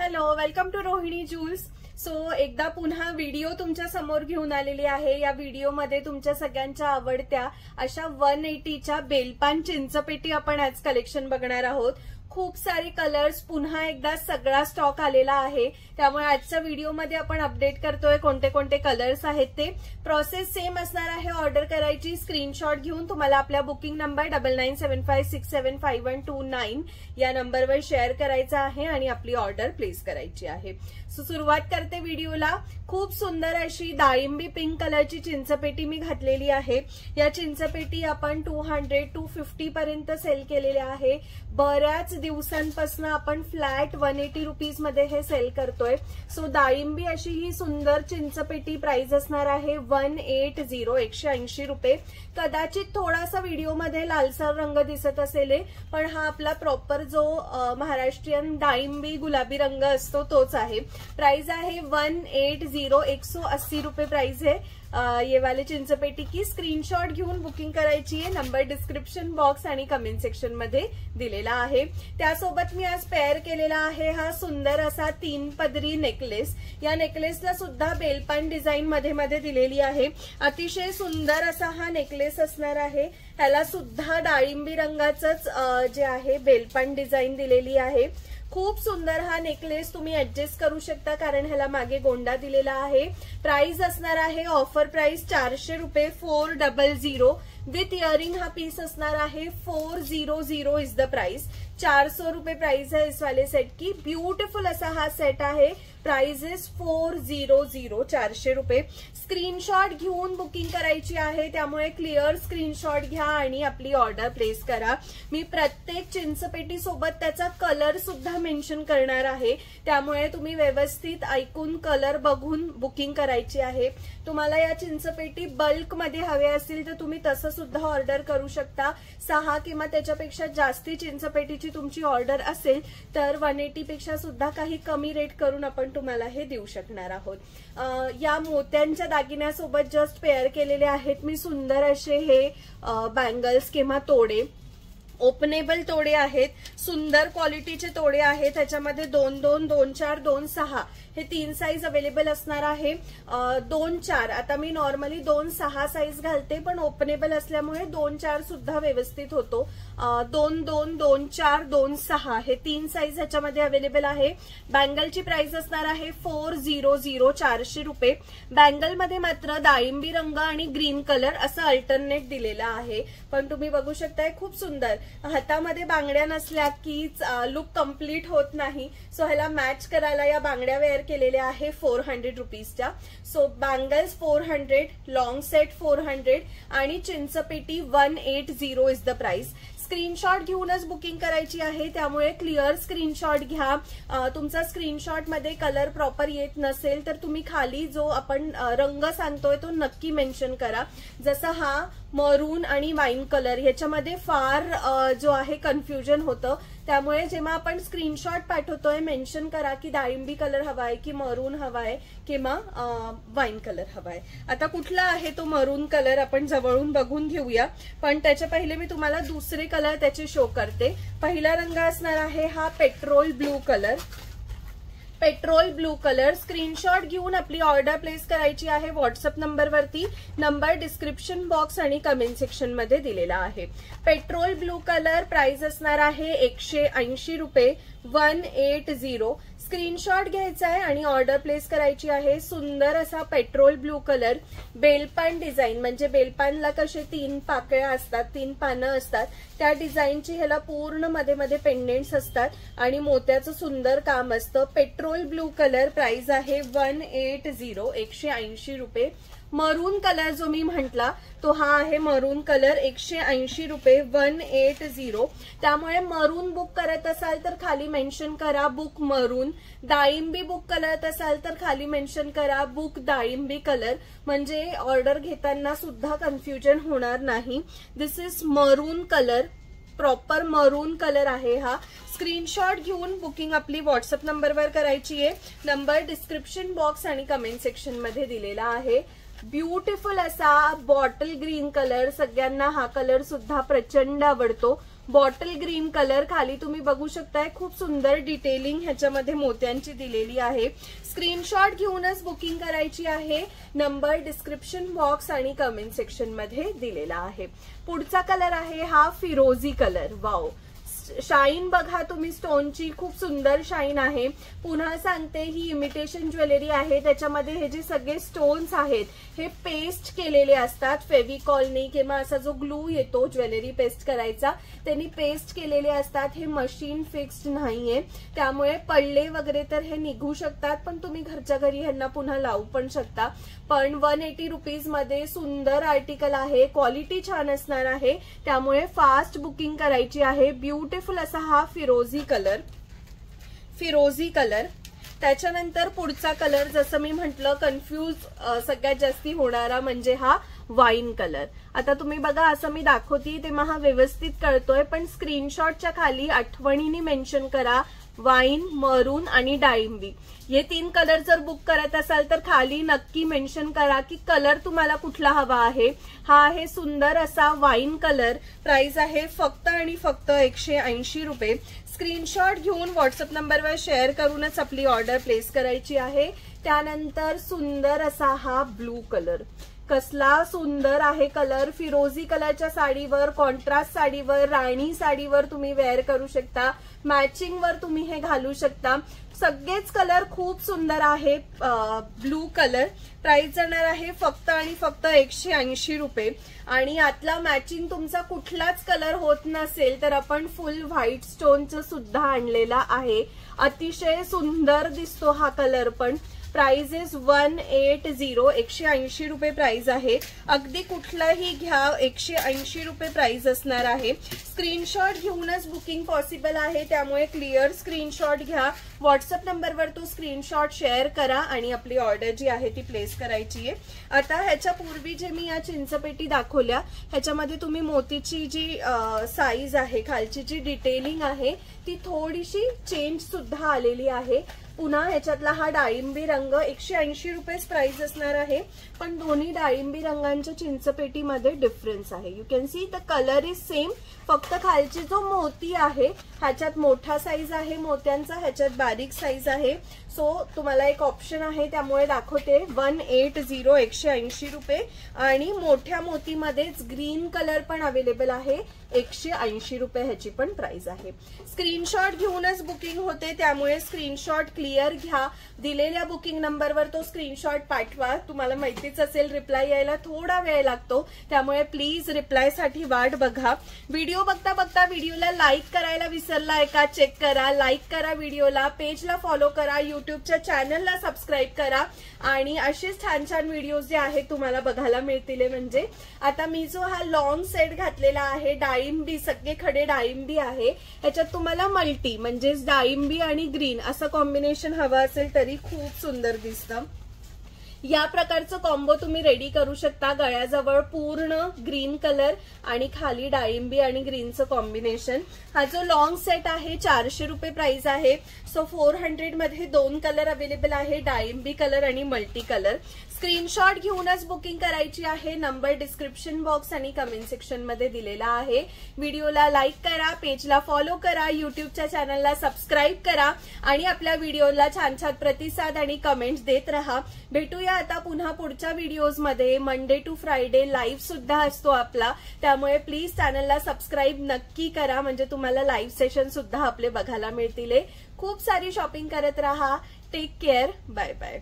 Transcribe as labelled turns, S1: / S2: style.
S1: Hello, welcome to Rohini jewels. So एकदा पुन्हा video तुमच्या समोर घेऊन आलेली आहे। या व्हिडिओमध्ये तुमच्या सगळ्यांच्या आवडत्या अशा 180च्या बेलपान चिंचपेटी आपण आज कलेक्शन बघणार आहोत। खूप सारे कलर्स पुन्हा एकदा सगळा स्टॉक आलेला आहे, त्यामुळे आजच्या व्हिडिओमध्ये आपण अपडेट करतोय कोणते कोणते कलर्स आहेत ते। प्रोसेस सेम असणार आहे। ऑर्डर करायची स्क्रीनशॉट घेऊन तुम्हाला आपल्या बुकिंग नंबर 9975675129 या नंबरवर शेअर करायचा आहे आणि आपली ऑर्डर प्लेस करायची आहे। सो सुरुवात करते व्हिडिओला। खूप सुंदर अशी डाळिंबी पिंक कलरची चिंचपेटी मी घातलेली आहे। या चिंचपेटी आपण 200-250 पर्यंत सेल केलेल्या आहे। बऱ्याच दिवसांपासून आपण फ्लॅट 180 रुपीज मध्ये हे सेल करतोय। सो डाळिंबी अशी ही सुंदर चिंचपेटी प्राइस असणार आहे 180 रुपये। कदाचित थोडासा व्हिडिओमध्ये लालसर रंग दिसत असेल, पण हा आपला प्रॉपर जो महाराष्ट्रीयन डाळिंबी गुलाबी रंग असतो तोच आहे। प्राइस आहे 180 रुपये प्राइस है। ये वाले चिंचपेटी की स्क्रीनशॉट घेऊन बुकिंग करायची आहे। नंबर डिस्क्रिप्शन बॉक्स आणि कमेंट सेक्शन मध्ये दिलेला आहे। त्यासोबत मी आज पेअर केलेला आहे हा सुंदर असा 3 पदरी नेकलेस। या नेकलेसला सुद्धा बेलपान डिझाइन मध्ये दिलेली आहे। अतिशय सुंदर असा हा नेकलेस असणार आहे। ह्याला सुद्धा डाळिंबी रंगाचंच जे आहे बेलपान डिझाइन दिलेली आहे। खूप सुंदर हा नेकलेस तुम्ही ऍडजस्ट करू शकता, कारण ह्याला मागे गोंडा दिलेला आहे। प्राइस असणार आहे ऑफर प्राइस 400 रुपये 400 विथ इयरिंग। हा पीस असणार आहे 400 इज द प्राइस। 400 रुपये प्राइस है इस वाले सेट की। ब्यूटीफुल असा हा सेट आहे। प्राइस इज 400 400 रुपये। स्क्रीनशॉट घेऊन बुकिंग करायची आहे, त्यामुळे क्लिअर स्क्रीनशॉट घ्या आणि आपली ऑर्डर प्लेस करा। मी प्रत्येक चिंचपेटी सोबत त्याचा कलर सुद्धा मेन्शन करणार आहे, त्यामुळे तुम्ही व्यवस्थित ऐकून कलर बघून बुकिंग करायची आहे। तुम्हाला या चिंचपेटी बल्क मध्ये हवे असतील तर तुम्ही तसं सुद्धा ऑर्डर करू शकता। 6 किंवा त्याच्यापेक्षा जास्ती चिंचपेटीची तुमची ऑर्डर असेल तर 180 पेक्षा सुद्धा काही कमी रेट करून आपण तुम्हाला हे देऊ शकणार आहोत। या मोत्यांच्या दागिन्यासोबत जस्ट पेअर केलेले आहेत मी सुंदर असे हे बँगल्स किंवा तोडे। ओपनेबल तोडे आहेत, सुंदर क्वालिटीचे तोडे आहेत। त्याच्यामध्ये 2-2, 2-4, 2-6 हे 3 साईज अवेलेबल असणार आहे। 2-4 आता मी नॉर्मली 2-6 साईज घालते, पण ओपनेबल असल्यामुळे 2-4 सुद्धा व्यवस्थित होतो। 2-2, 2-4, 2-6 हे 3 साईज ह्याच्यामध्ये अवेलेबल आहे। बँगलची प्राइस असणार आहे 400 400 रुपये। बँगल मध्ये मात्र डाळिंबी रंग आणि ग्रीन कलर असं अल्टरनेट दिलेला आहे, पण तुम्ही बघू शकताय खूप सुंदर। हातामध्ये बांगड्या नसल्या की लुक कम्प्लीट होत नाही। सो ह्याला मॅच करायला या बांगड्या वेअर केलेल्या आहे 400 रुपीजच्या। सो बँगल्स 400, लॉंग सेट 400 आणि चिंचपेटी 180 इज द प्राइस। स्क्रीनशॉट घेऊनच बुकिंग करायची आहे, त्यामुळे क्लिअर स्क्रीनशॉट घ्या। तुमचा स्क्रीनशॉट मध्ये कलर प्रॉपर येत नसेल तर तुम्ही खाली जो आपण रंग सांगतोय तो नक्की मेन्शन करा। जसा हा मरून आणि वाईन कलर ह्याच्यामध्ये फार जो आहे कन्फ्युजन होतं, त्यामुळे जेव्हा आपण स्क्रीनशॉट पाठवतोय मेन्शन करा की डाळिंबी कलर हवाय की मरून हवाय किंवा वाईन कलर हवाय। आता कुठला आहे तो मरून कलर आपण जवळून बघून घेऊया, पण त्याच्या पहिले मी तुम्हाला दुसरे कलर त्याचे शो करते। पहिला रंग असणार आहे हा petrol blue colour. Petrol blue colour screenshot घेऊन आपली ऑर्डर प्लेस करायची आहे व्हॉट्सअप नंबरवरती। नंबर डिस्क्रिप्शन बॉक्स आणि कमेंट सेक्शन मध्ये दिलेला आहे। पेट्रोल ब्लू कलर प्राइस असणार आहे 180 रुपये 180। स्क्रीनशॉट घ्यायचा आहे आणि ऑर्डर प्लेस करायची आहे। सुंदर असा petrol blue colour Belpan design, म्हणजे बेलपानला कसे 3 पाकळ्या असतात, 3 पानं असतात, त्या डिझाईनची ह्याला पूर्ण मध्ये पेंडेंट्स असतात आणि मोत्याचं सुंदर काम असतं। पेट्रोल ब्लू कलर प्राइस आहे 180 रुपये। मरून कलर जो मी म्हटला तो हा आहे मरून कलर 180 रुपये 180। त्यामुळे मरून बुक करत असाल तर खाली मेन्शन करा बुक मरून। डाळिंबी बुक करत असाल तर खाली मेन्शन करा बुक डाळिंबी कलर, म्हणजे ऑर्डर घेताना सुद्धा कन्फ्युजन होणार नाही। दिस इज मरून कलर, प्रॉपर मरून कलर आहे हा। स्क्रीनशॉट घेऊन बुकिंग आपली व्हॉट्सअप नंबरवर करायची आहे। नंबर डिस्क्रिप्शन बॉक्स आणि कमेंट सेक्शन मध्ये दिलेला आहे। ब्यूटिफुल असा बॉटल ग्रीन कलर, सगळ्यांना हा कलर सुद्धा प्रचंड आवडतो। बॉटल ग्रीन कलर, खाली तुम्ही बघू शकताय खूप सुंदर डिटेलिंग ह्याच्यामध्ये मोत्यांची दिलेली आहे. स्क्रीनशॉट घेऊनच बुकिंग करायची आहे. नंबर डिस्क्रिप्शन बॉक्स आणि कमेंट सेक्शन मध्ये दिलेला आहे. पुढचा कलर आहे हा फिरोजी कलर. वाव, शाईन बघा तुम्ही स्टोनची, खूप सुंदर शाईन आहे. पुन्हा सांगते ही इमिटेशन ज्वेलरी आहे. त्याच्यामध्ये हे जे सगळे स्टोन्स आहेत हे पेस्ट केलेले असतात. फेविकॉलनी किंवा असा जो ग्लू येतो ज्वेलरी पेस्ट करायचा त्यांनी पेस्ट केलेले असतात. हे मशीन फिक्स्ड नाहीये, त्यामुळे पडले वगैरे तर हे निघू शकतात, पण तुम्ही घरच्या घरी ह्यांना पुन्हा लावू पण शकता. पण 180 रुपीज मध्ये सुंदर आर्टिकल आहे. क्वालिटी छान असणार आहे, त्यामुळे फास्ट बुकिंग करायची आहे. ब्युटिफुल असा हा फिरोजी कलर. त्याच्यानंतर पुढचा कलर, जसं मी म्हटलं कन्फ्यूज सगळ्यात जास्ती होणारा म्हणजे हा वाईन कलर. आता तुम्ही बघा, असं मी दाखवते तेव्हा हा व्यवस्थित कळतोय, पण स्क्रीनशॉटच्या खाली आठवणीने मेन्शन करा वाईन, मरून आणि डाळिंबी. हे 3 कलर जर बुक करत असाल तर खाली नक्की मेन्शन करा की कलर तुम्हाला कुठला हवा आहे. हा आहे सुंदर असा वाईन कलर. प्राइस आहे फक्त आणि फक्त 180 रुपये. स्क्रीनशॉट घेऊन व्हॉट्सअप नंबरवर शेअर करूनच आपली ऑर्डर प्लेस करायची आहे. त्यानंतर सुंदर असा हा ब्लू कलर. कसला सुंदर आहे कलर. फिरोजी कलरच्या साडीवर, कॉन्ट्रास्ट साडीवर, राणी साडीवर तुम्ही वेअर करू शकता. मॅचिंग वर तुम्ही हे घालू शकता. सगळेच कलर खूप सुंदर आहे. Blue colour. प्राइस जाणार आहे फक्त आणि फक्त 180 रुपये. आणि आतला मॅचिंग तुमचा कुठलाच कलर होत नसेल तर आपण फुल व्हाईट स्टोनचं सुद्धा आणलेला आहे. अतिशय सुंदर दिसतो हा कलर पण. प्राइस इज 180, 180 रुपये प्राइस आहे. अगदी कुठलाही घ्या 180 रुपये प्राइस असणार आहे. स्क्रीनशॉट घेऊनच बुकिंग पॉसिबल आहे, त्यामुळे क्लिअर स्क्रीनशॉट घ्या. व्हॉट्सअप नंबरवर तो स्क्रीनशॉट शेअर करा आणि आपली ऑर्डर जी आहे ती प्लेस करायची आहे. आता ह्याच्या पूर्वी जे मी या चिंचपेटी दाखवल्या ह्याच्यामध्ये तुम्ही मोतीची जी साईज आहे, खालची जी डिटेलिंग आहे ती थोडीशी चेंज सुद्धा आलेली आहे. पुन्हा ह्याच्यातला हा डाळिंबी रंग 180 रुपयेच प्राइस असणार आहे, पण दोन्ही डाळिंबी रंगांच्या चिंचपेटीमध्ये डिफरन्स आहे. You can see the colour is same, फक्त खालची जो मोती आहे ह्याच्यात मोठा साईज आहे मोत्यांचा, ह्याच्यात बारीक साईज आहे. सो तुम्हाला एक ऑप्शन आहे त्यामुळे दाखवते. 180, 180 रुपये. आणि मोठ्या मोतीमध्येच ग्रीन कलर पण अवेलेबल आहे, 180 रुपये ह्याची पण प्राइस आहे. स्क्रीनशॉट घेऊनच बुकिंग होते, त्यामुळे स्क्रीनशॉट क्लिअर घ्या. दिलेल्या बुकिंग नंबरवर तो स्क्रीनशॉट पाठवा. तुम्हाला माहितीच असेल रिप्लाय यायला थोडा वेळ लागतो, त्यामुळे प्लीज रिप्लायसाठी वाट बघा. व्हिडिओ बघता बघता व्हिडिओला लाईक करायला विसरलाय का चेक करा. लाईक करा व्हिडिओला, पेजला फॉलो करा, युट्यूबच्या चॅनलला सबस्क्राईब करा आणि असेच छान छान व्हिडिओज जे आहेत तुम्हाला बघायला मिळतील. म्हणजे आता मी जो हा लॉंग सेट घातलेला आहे डाळिंबी, सगळे खडे डाळिंबी आहे, ह्याच्यात तुम्हाला मल्टी म्हणजेच डाळिंबी आणि ग्रीन असं कॉम्बिनेशन हवं असेल तरी खूप सुंदर दिसतं. या प्रकारचं कॉम्बो तुम्ही रेडी करू शकता. गळ्याजवळ पूर्ण ग्रीन कलर आणि खाली डाळिंबी आणि ग्रीनचं कॉम्बिनेशन. हा जो लॉंग सेट आहे 400 रुपये प्राइस आहे. सो 400 मध्ये 2 कलर अवेलेबल आहे, डाळिंबी कलर आणि मल्टी कलर. स्क्रीनशॉट घेऊनच बुकिंग करायची आहे. नंबर डिस्क्रिप्शन बॉक्स आणि कमेंट सेक्शन मध्ये दिलेला आहे. व्हिडिओला लाईक करा, पेजला फॉलो करा, युट्यूबच्या चॅनलला सबस्क्राईब करा आणि आपल्या व्हिडिओला छान छान प्रतिसाद आणि कमेंट्स देत राहा. भेटूया आता पुन्हा पुढच्या व्हिडिओज मध्ये. मंडे टू फ्रायडे लाईव्ह सुद्धा असतो आपला, त्यामुळे प्लीज चॅनलला सबस्क्राईब नक्की करा, म्हणजे तुम्हाला लाईव्ह सेशन सुद्धा आपले बघायला मिळतील. खूप सारी शॉपिंग करत राहा. Take care. Bye bye.